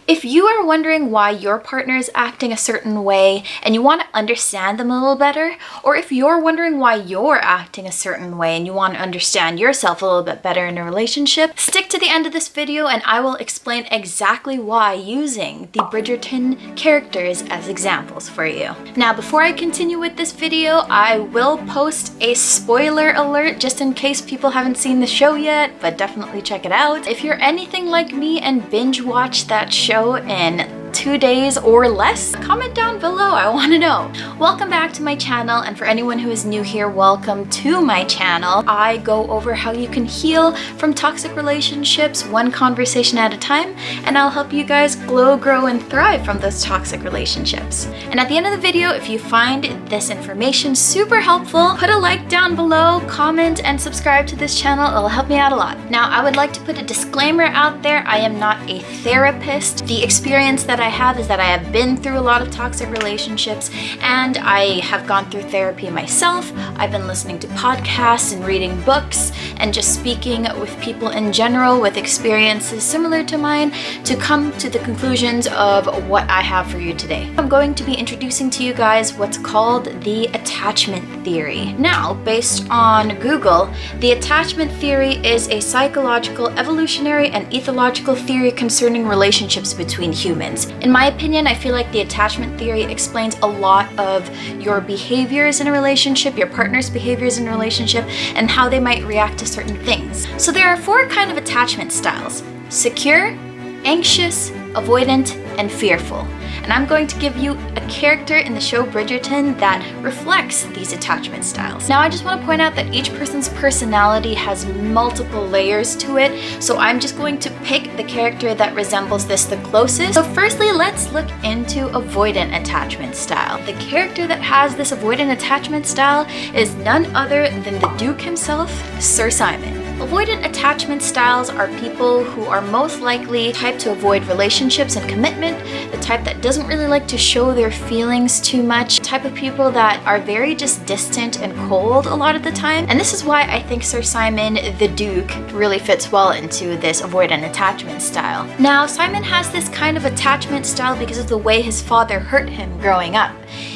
If you are wondering why your partner is acting a certain way and you want to understand them a little better, or if you're wondering why you're acting a certain way and you want to understand yourself a little bit better in a relationship, stick to the end of this video and I will explain exactly why using the Bridgerton characters as examples for you. Now, before I continue with this video, I will post a spoiler alert just in case people haven't seen the show yet, but definitely check it out. If you're anything like me and binge watch that show in 2 days or less, comment down below, I want to know. Welcome back to my channel, and for anyone who is new here, welcome to my channel. I go over how you can heal from toxic relationships one conversation at a time, and I'll help you guys glow, grow, and thrive from those toxic relationships. And at the end of the video, if you find this information super helpful, put a like down below, comment, and subscribe to this channel. It'll help me out a lot. Now, I would like to put a disclaimer out there. I am not a therapist. The experience that I have is that I have been through a lot of toxic relationships and I have gone through therapy myself. I've been listening to podcasts and reading books and just speaking with people in general with experiences similar to mine to come to the conclusions of what I have for you today. I'm going to be introducing to you guys what's called the attachment theory. Now, based on Google, the attachment theory is a psychological, evolutionary, and ethological theory concerning relationships between humans. In my opinion, I feel like the attachment theory explains a lot of your behaviors in a relationship, your partner's behaviors in a relationship, and how they might react to certain things. So there are 4 kinds of attachment styles: secure, anxious, avoidant, and fearful. And I'm going to give you a character in the show Bridgerton that reflects these attachment styles. Now, I just want to point out that each person's personality has multiple layers to it, so I'm just going to pick the character that resembles this the closest. So firstly, let's look into avoidant attachment style. The character that has this avoidant attachment style is none other than the Duke himself, Sir Simon. Avoidant attachment styles are people who are most likely the type to avoid relationships and commitment, the type that doesn't really like to show their feelings too much, the type of people that are very just distant and cold a lot of the time. And this is why I think Sir Simon, the Duke, really fits well into this avoidant attachment style. Now, Simon has this kind of attachment style because of the way his father hurt him growing up.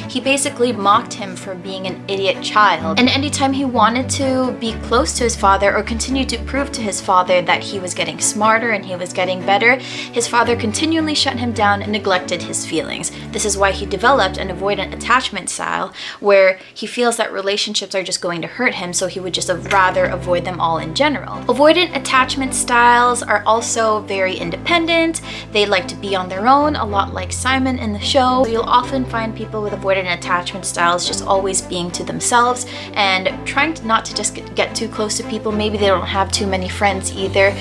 He basically mocked him for being an idiot child, and anytime he wanted to be close to his father or continue to prove to his father that he was getting smarter and he was getting better, his father continually shut him down and neglected his feelings. This is why he developed an avoidant attachment style where he feels that relationships are just going to hurt him, so he would just rather avoid them all in general. Avoidant attachment styles are also very independent. They like to be on their own, a lot like Simon in the show. So you'll often find people with avoidant attachment styles just always being to themselves and trying not to just get too close to people. Maybe they don't have too many friends either.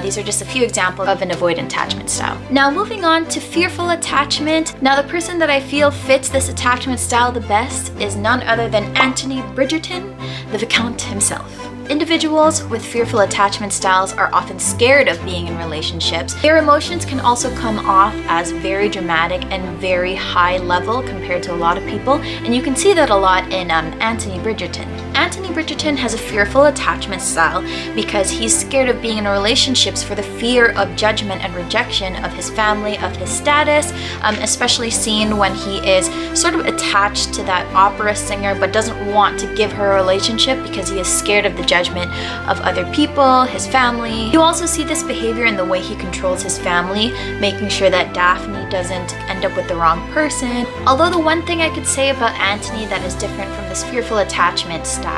These are just a few examples of an avoidant attachment style. Now, moving on to fearful attachment. Now, the person that I feel fits this attachment style the best is none other than Anthony Bridgerton, the Viscount himself. Individuals with fearful attachment styles are often scared of being in relationships. Their emotions can also come off as very dramatic and very high level compared to a lot of people, and you can see that a lot in Anthony Bridgerton. Anthony Bridgerton has a fearful attachment style because he's scared of being in relationships for the fear of judgment and rejection of his family, of his status, especially seen when he is sort of attached to that opera singer but doesn't want to give her a relationship because he is scared of the judgment of other people, his family. You also see this behavior in the way he controls his family, making sure that Daphne doesn't end up with the wrong person. Although the one thing I could say about Anthony that is different from this fearful attachment style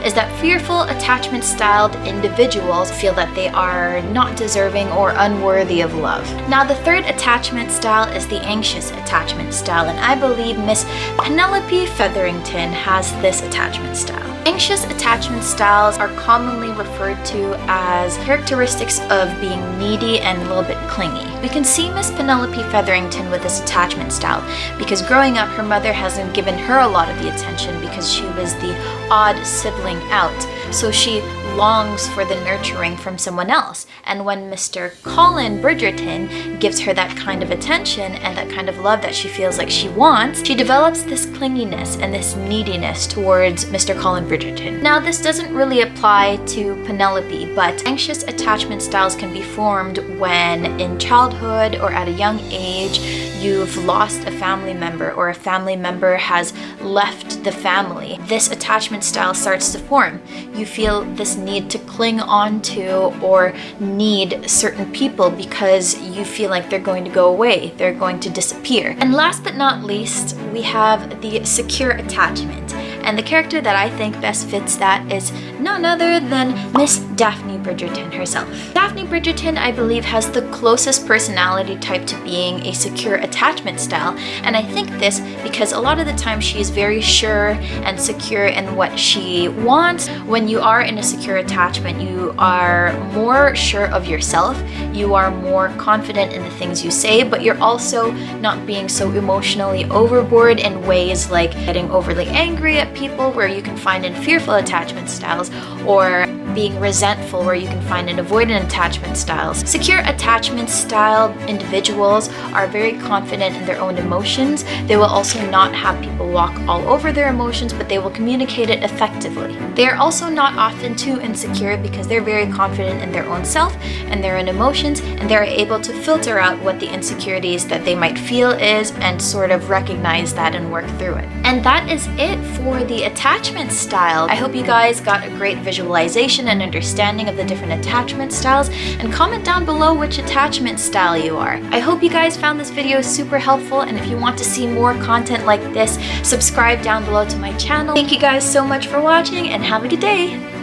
is that fearful attachment styled individuals feel that they are not deserving or unworthy of love. Now, the third attachment style is the anxious attachment style, and I believe Miss Penelope Featherington has this attachment style. Anxious attachment styles are commonly referred to as characteristics of being needy and a little bit clingy. We can see Miss Penelope Featherington with this attachment style because growing up, her mother hasn't given her a lot of the attention because she was the odd sibling out. So she longs for the nurturing from someone else. And when Mr. Colin Bridgerton gives her that kind of attention and that kind of love that she feels like she wants, she develops this clinginess and this neediness towards Mr. Colin Bridgerton. Bridgerton. Now, this doesn't really apply to Penelope, but anxious attachment styles can be formed when in childhood or at a young age you've lost a family member or a family member has left the family. This attachment style starts to form. You feel this need to cling on to or need certain people because you feel like they're going to go away, they're going to disappear. And last but not least, we have the secure attachment. And the character that I think best fits that is none other than Miss Daphne Bridgerton herself. Daphne Bridgerton, I believe, has the closest personality type to being a secure attachment style. And I think this because a lot of the time she is very sure and secure in what she wants. When you are in a secure attachment, you are more sure of yourself. You are more confident in the things you say, but you're also not being so emotionally overboard in ways like getting overly angry at people, where you can find in fearful attachment styles, or being resentful, where you can find in avoidant attachment styles. Secure attachment style individuals are very confident in their own emotions. They will also not have people walk all over their emotions, but they will communicate it effectively. They are also not often too insecure because they're very confident in their own self and their own emotions, and they're able to filter out what the insecurities that they might feel is and sort of recognize that and work through it. And that is it for the attachment style. I hope you guys got a great visualization and understanding of the different attachment styles, and comment down below which attachment style you are. I hope you guys found this video super helpful, and if you want to see more content like this, subscribe down below to my channel. Thank you guys so much for watching, and have a good day!